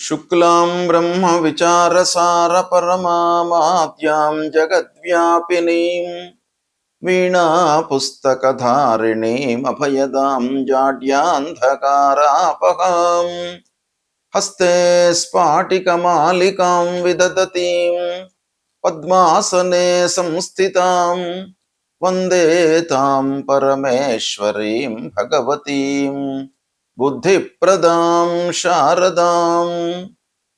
శుక్లాం బ్రహ్మ విచారసార పరమామాద్యాం జగద్వ్యాపినీం వీణా పుస్తకధారిణీం అభయదాం జాడ్యాంధకారాపహాం హస్తే స్ఫాటికమాలికాం విదదతీం పద్మాసనే సంస్థితాం వందే తాం పరమేశ్వరీం భగవతీం బుద్ధిప్రదాం శారదాం.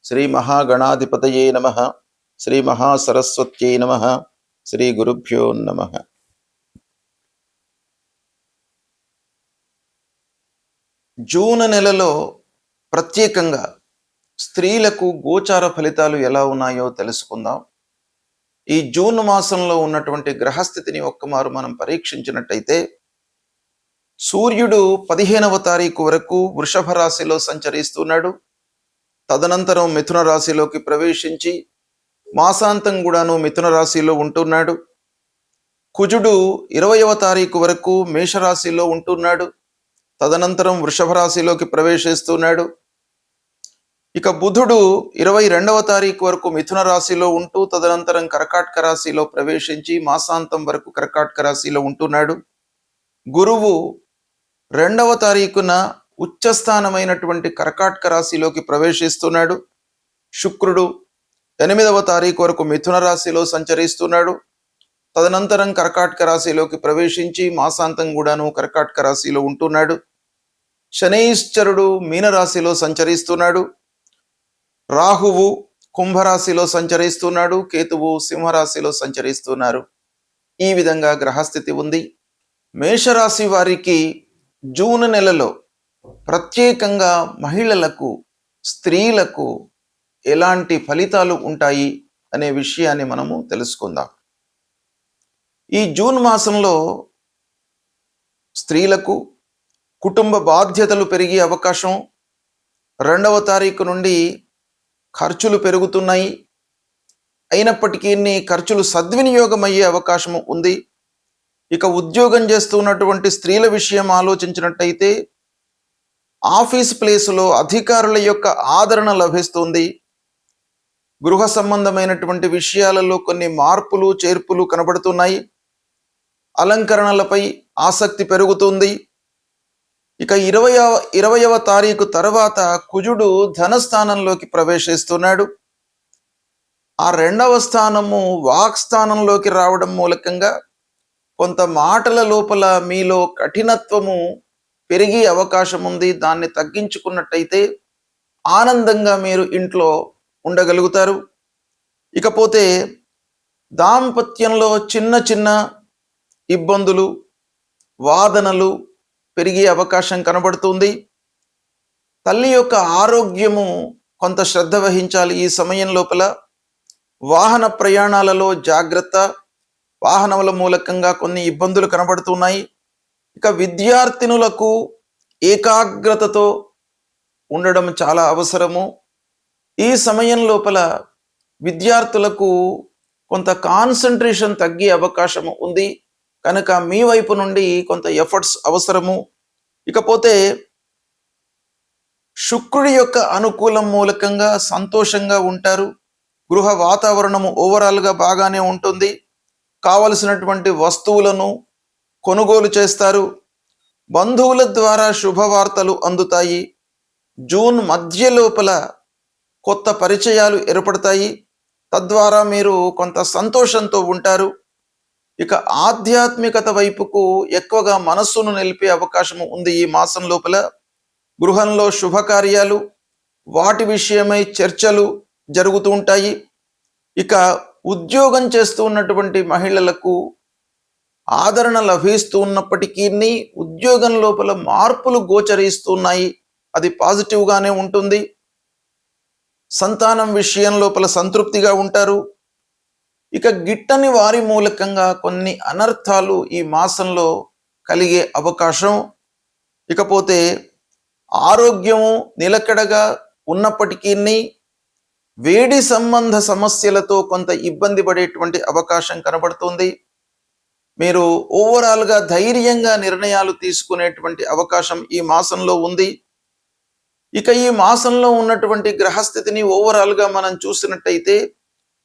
శ్రీ మహాగణాధిపతయే నమః. శ్రీ మహాసరస్వత్యై నమః. శ్రీ గురుభ్యో నమః. జూన్ నెలలో ప్రత్యేకంగా స్త్రీలకు గోచార ఫలితాలు ఎలా ఉన్నాయో తెలుసుకుందాం. ఈ జూన్ మాసంలో ఉన్నటువంటి గ్రహస్థితిని ఒక్కమారు మనం పరీక్షించినట్టయితే సూర్యుడు 15వ తారీఖు వరకు వృషభ రాశిలో సంచరిస్తున్నాడు. తదనంతరం మిథున రాశిలోకి ప్రవేశించి మాసాంతం కూడాను మిథున రాశిలో ఉంటున్నాడు. కుజుడు 20వ తారీఖు వరకు మేషరాశిలో ఉంటున్నాడు. తదనంతరం వృషభ రాశిలోకి ప్రవేశిస్తున్నాడు. ఇక బుధుడు 22వ తారీఖు వరకు మిథున రాశిలో ఉంటూ తదనంతరం కర్కాటక రాశిలో ప్రవేశించి మాసాంతం వరకు కర్కాటక రాశిలో ఉంటున్నాడు. గురువు 2వ తారీఖున ఉచ్చస్థానమైనటువంటి కర్కాటక రాశిలోకి ప్రవేశిస్తున్నాడు. శుక్రుడు 8వ తారీఖు వరకు మిథున రాశిలో సంచరిస్తున్నాడు. తదనంతరం కర్కాటక రాశిలోకి ప్రవేశించి మాసాంతం కూడాను కర్కాటక రాశిలో ఉంటున్నాడు. శనైశ్చరుడు మీనరాశిలో సంచరిస్తున్నాడు. రాహువు కుంభరాశిలో సంచరిస్తున్నాడు. కేతువు సింహరాశిలో సంచరిస్తున్నారు. ఈ విధంగా గ్రహస్థితి ఉంది. మేషరాశి వారికి జూన్ నెలలో ప్రత్యేకంగా మహిళలకు, స్త్రీలకు ఎలాంటి ఫలితాలు ఉంటాయి అనే విషయాన్ని మనము తెలుసుకుందాం. ఈ జూన్ మాసంలో స్త్రీలకు కుటుంబ బాధ్యతలు పెరిగే అవకాశం, 2వ తారీఖు నుండి ఖర్చులు పెరుగుతున్నాయి. అయినప్పటికీ ఖర్చులు సద్వినియోగం అయ్యే అవకాశం ఉంది. ఇక ఉద్యోగం చేస్తున్నటువంటి స్త్రీల విషయం ఆలోచించినట్టయితే ఆఫీస్ ప్లేసులో అధికారుల యొక్క ఆదరణ లభిస్తుంది. గృహ సంబంధమైనటువంటి విషయాలలో కొన్ని మార్పులు చేర్పులు కనబడుతున్నాయి. అలంకరణలపై ఆసక్తి పెరుగుతుంది. ఇక 20వ తారీఖు తర్వాత కుజుడు ధనస్థానంలోకి ప్రవేశిస్తున్నాడు. ఆ 2వ స్థానము వాక్ స్థానంలోకి రావడం మూలకంగా కొంత మాటల లోపల మీలో కఠినత్వము పెరిగే అవకాశం ఉంది. దాన్ని తగ్గించుకున్నట్టయితే ఆనందంగా మీరు ఇంట్లో ఉండగలుగుతారు. ఇకపోతే దాంపత్యంలో చిన్న చిన్న ఇబ్బందులు, వాదనలు పెరిగే అవకాశం కనబడుతుంది. తల్లి యొక్క ఆరోగ్యము కొంత శ్రద్ధ వహించాలి. ఈ సమయం లోపల వాహన ప్రయాణాలలో జాగ్రత్త. వాహనముల మూలకంగా కొన్ని ఇబ్బందులు కనబడుతున్నాయి. ఇక విద్యార్థినులకు ఏకాగ్రతతో ఉండడం చాలా అవసరము. ఈ సమయం లోపల విద్యార్థులకు కొంత కాన్సంట్రేషన్ తగ్గే అవకాశం ఉంది. కనుక మీ వైపు నుండి కొంత ఎఫర్ట్స్ అవసరము. ఇకపోతే శుక్రుడి యొక్క అనుకూలం మూలకంగా సంతోషంగా ఉంటారు. గృహ వాతావరణము ఓవరాల్గా బాగానే ఉంటుంది. కావలసినటువంటి వస్తువులను కొనుగోలు చేస్తారు. బంధువుల ద్వారా శుభవార్తలు అందుతాయి. జూన్ మధ్య లోపల కొత్త పరిచయాలు ఏర్పడతాయి. తద్వారా మీరు కొంత సంతోషంతో ఉంటారు. ఇక ఆధ్యాత్మికత వైపుకు ఎక్కువగా మనస్సును నిలిపే అవకాశం ఉంది. ఈ మాసం లోపల గృహంలో శుభకార్యాలు, వాటి విషయమై చర్చలు జరుగుతూ ఉంటాయి. ఇక ఉద్యోగం చేస్తూ ఉన్నటువంటి మహిళలకు ఆదరణ లభిస్తూ ఉన్నప్పటికీ ఉద్యోగం లోపల మార్పులు గోచరిస్తున్నాయి. అది పాజిటివ్గానే ఉంటుంది. సంతానం విషయం లోపల సంతృప్తిగా ఉంటారు. ఇక గిట్టని వారి మూలకంగా కొన్ని అనర్థాలు ఈ మాసంలో కలిగే అవకాశం. ఇకపోతే ఆరోగ్యము నిలకడగా ఉన్నప్పటికీ వేడి సంబంధ సమస్యలతో కొంత ఇబ్బంది పడేటువంటి అవకాశం కనబడుతుంది. మీరు ఓవరాల్గా ధైర్యంగా నిర్ణయాలు తీసుకునేటువంటి అవకాశం ఈ మాసంలో ఉంది. ఇక ఈ మాసంలో ఉన్నటువంటి గ్రహస్థితిని ఓవరాల్గా మనం చూసినట్టయితే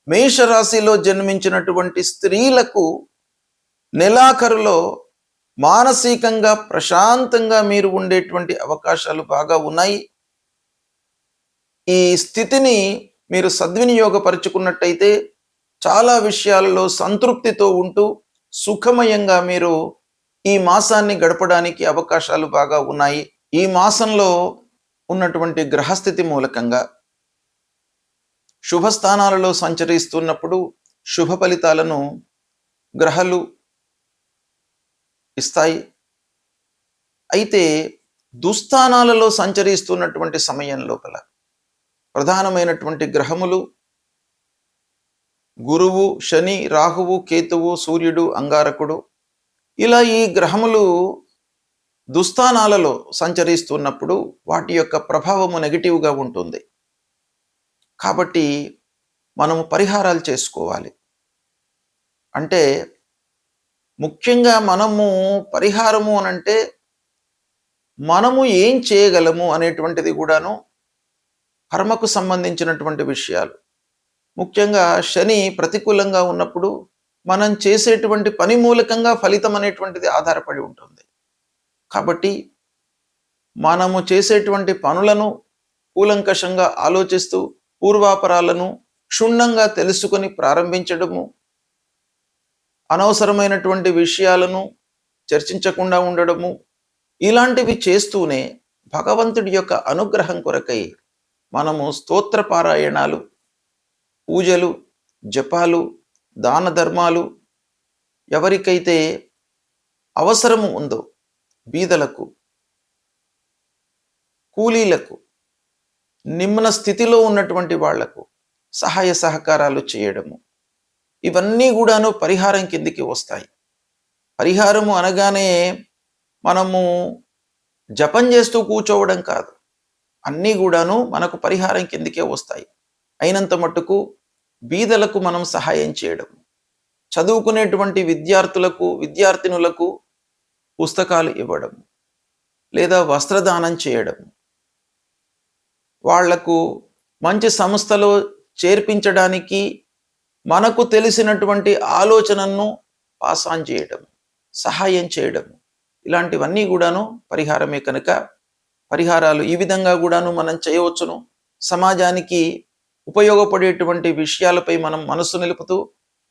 మేషరాశిలో జన్మించినటువంటి స్త్రీలకు నెలాఖరులో మానసికంగా ప్రశాంతంగా మీరు ఉండేటువంటి అవకాశాలు బాగా ఉన్నాయి. ఈ స్థితిని మీరు సద్వినియోగపరుచుకున్నట్టయితే చాలా విషయాలలో సంతృప్తితో ఉంటూ సుఖమయంగా మీరు ఈ మాసాన్ని గడపడానికి అవకాశాలు బాగా ఉన్నాయి. ఈ మాసంలో ఉన్నటువంటి గ్రహస్థితి మూలకంగా శుభస్థానాలలో సంచరిస్తున్నప్పుడు శుభ ఫలితాలను గ్రహాలు ఇస్తాయి. అయితే దుస్థానాలలో సంచరిస్తున్నటువంటి సమయం లోపల ప్రధానమైనటువంటి గ్రహములు గురువు, శని, రాహువు, కేతువు, సూర్యుడు, అంగారకుడు, ఇలా ఈ గ్రహములు దుస్థానాలలో సంచరిస్తున్నప్పుడు వాటి యొక్క ప్రభావము నెగిటివ్గా ఉంటుంది. కాబట్టి మనము పరిహారాలు చేసుకోవాలి. అంటే ముఖ్యంగా మనము పరిహారము అనంటే మనము ఏం చేయగలము అనేటువంటిది కూడాను కర్మకు సంబంధించినటువంటి విషయాలు. ముఖ్యంగా శని ప్రతికూలంగా ఉన్నప్పుడు మనం చేసేటువంటి పని మూలకంగా ఫలితం అనేటువంటిది ఆధారపడి ఉంటుంది. కాబట్టి మనము చేసేటువంటి పనులను కూలంకషంగా ఆలోచిస్తూ పూర్వాపరాలను క్షుణ్ణంగా తెలుసుకొని ప్రారంభించడము, అనవసరమైనటువంటి విషయాలను చర్చించకుండా ఉండడము, ఇలాంటివి చేస్తూనే భగవంతుడి యొక్క అనుగ్రహం కొరకై మనము స్తోత్ర పారాయణాలు, పూజలు, జపాలు, దాన ధర్మాలు, ఎవరికైతే అవసరము ఉందో బీదలకు, కూలీలకు, నిమ్న స్థితిలో ఉన్నటువంటి వాళ్లకు సహాయ సహకారాలు చేయడము, ఇవన్నీ కూడాను పరిహారం కిందికి వస్తాయి. పరిహారము అనగానే మనము జపం చేస్తూ కూర్చోవడం కాదు, అన్నీ కూడాను మనకు పరిహారం కిందికే వస్తాయి. అయినంత మట్టుకు బీదలకు మనం సహాయం చేయడం, చదువుకునేటువంటి విద్యార్థులకు, విద్యార్థినులకు పుస్తకాలు ఇవ్వడం, లేదా వస్త్రదానం చేయడం, వాళ్లకు మంచి సంస్థలో చేర్పించడానికి మనకు తెలిసినటువంటి ఆలోచనను పాస్ ఆన్ చేయడం, సహాయం చేయడం, ఇలాంటివన్నీ కూడాను పరిహారమే. కనుక పరిహారాలు ఈ విధంగా కూడాను మనం చేయవచ్చును. సమాజానికి ఉపయోగపడేటువంటి విషయాలపై మనం మనస్సు నిలుపుతూ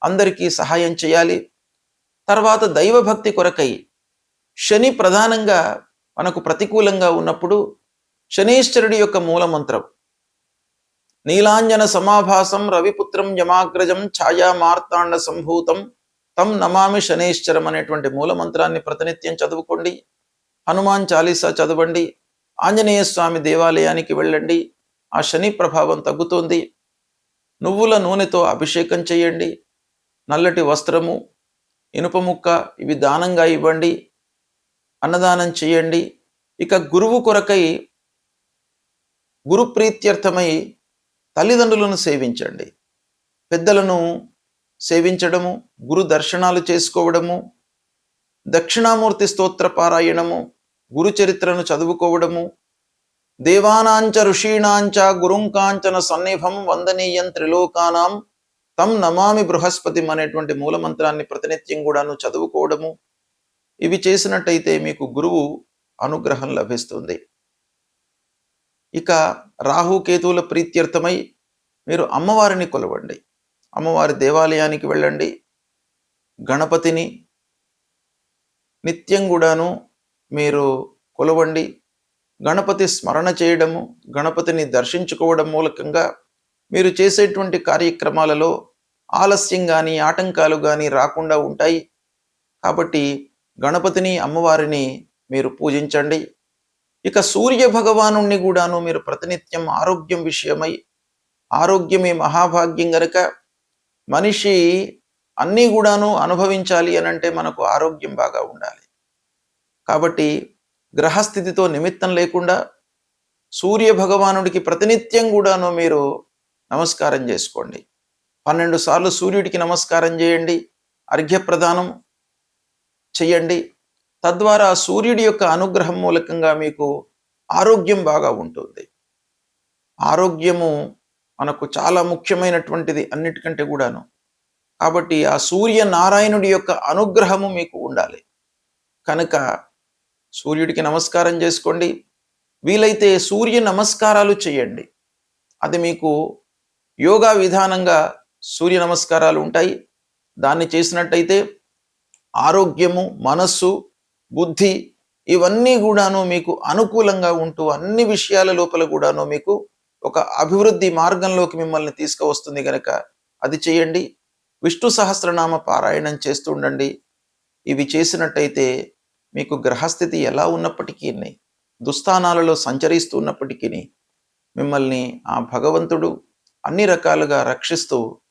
అందరికీ సహాయం చేయాలి. తర్వాత దైవభక్తి కొరకై శని ప్రధానంగా మనకు ప్రతికూలంగా ఉన్నప్పుడు శనీశ్వరుడి యొక్క మూలమంత్రం నీలాంజన సమాభాసం రవిపుత్రం యమాగ్రజం ఛాయా మార్తాండ సంభూతం తం నమామి శనీశ్వరం అనేటువంటి మూలమంత్రాన్ని ప్రతినిత్యం చదువుకోండి. హనుమాన్ చాలీసా చదవండి. ఆంజనేయ స్వామి దేవాలయానికి వెళ్ళండి. ఆ శని ప్రభావం తగ్గుతుంది. నువ్వుల నూనెతో అభిషేకం చేయండి. నల్లటి వస్త్రము, ఇనుప ముక్క ఇవి దానంగా ఇవ్వండి. అన్నదానం చేయండి. ఇక గురువు కొరకై గురు ప్రీత్యర్థమై తల్లిదండ్రులను సేవించండి. పెద్దలను సేవించడము, గురు దర్శనాలు చేసుకోవడము, దక్షిణామూర్తి స్తోత్ర పారాయణము, గురు చరిత్రను చదువుకోవడము, దేవానాంచ ఋషీణాంచ గురుంకాంచన సన్నిభం వందనీయం త్రిలోకానాం తం నమామి బృహస్పతి అనేటువంటి మూలమంత్రాన్ని ప్రతినిత్యం కూడాను చదువుకోవడము, ఇవి చేసినట్టయితే మీకు గురువు అనుగ్రహం లభిస్తుంది. ఇక రాహుకేతువుల ప్రీత్యర్థమై మీరు అమ్మవారిని కొలవండి. అమ్మవారి దేవాలయానికి వెళ్ళండి. గణపతిని నిత్యం కూడాను మీరు కొలవండి. గణపతి స్మరణ చేయడము, గణపతిని దర్శించుకోవడం మూలకంగా మీరు చేసేటువంటి కార్యక్రమాలలో ఆలస్యం కానీ ఆటంకాలు కానీ రాకుండా ఉంటాయి. కాబట్టి గణపతిని, అమ్మవారిని మీరు పూజించండి. ఇక సూర్య భగవాను కూడాను మీరు ప్రతినిత్యం ఆరోగ్యం విషయమై, ఆరోగ్యమే మహాభాగ్యం గనుక మనిషి అన్నీ కూడాను అనుభవించాలి అనంటే మనకు ఆరోగ్యం బాగా ఉండాలి. కాబట్టి గ్రహస్థితితో నిమిత్తం లేకుండా సూర్య భగవానుడికి ప్రతినిత్యం కూడాను మీరు నమస్కారం చేసుకోండి. 12 సార్లు సూర్యుడికి నమస్కారం చేయండి. అర్ఘ్యప్రదానం చెయ్యండి. తద్వారా సూర్యుడి యొక్క అనుగ్రహం మూలకంగా మీకు ఆరోగ్యం బాగా ఉంటుంది. ఆరోగ్యము మనకు చాలా ముఖ్యమైనటువంటిది అన్నిటికంటే కూడాను. కాబట్టి ఆ సూర్యనారాయణుడి యొక్క అనుగ్రహము మీకు ఉండాలి. కనుక సూర్యుడికి నమస్కారం చేసుకోండి. వీలైతే సూర్య నమస్కారాలు చేయండి. అది మీకు యోగా విధానంగా సూర్య నమస్కారాలు ఉంటాయి. దాన్ని చేసినట్టయితే ఆరోగ్యము, మనస్సు, బుద్ధి ఇవన్నీ కూడాను మీకు అనుకూలంగా ఉంటూ అన్ని విషయాల లోపల కూడాను మీకు ఒక అభివృద్ధి మార్గంలోకి మిమ్మల్ని తీసుకువస్తుంది. కనుక అది చేయండి. విష్ణు సహస్రనామ పారాయణం చేస్తూ ఉండండి. ఇవి చేసినట్టయితే మీకు గ్రహస్థితి ఎలా ఉన్నప్పటికీ, దుస్థానాలలో సంచరిస్తూ ఉన్నప్పటికీ మిమ్మల్ని ఆ భగవంతుడు అన్ని రకాలుగా రక్షిస్తూ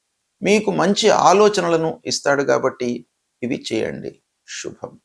మీకు మంచి ఆలోచనలను ఇస్తాడు. కాబట్టి ఇవి చేయండి. శుభం.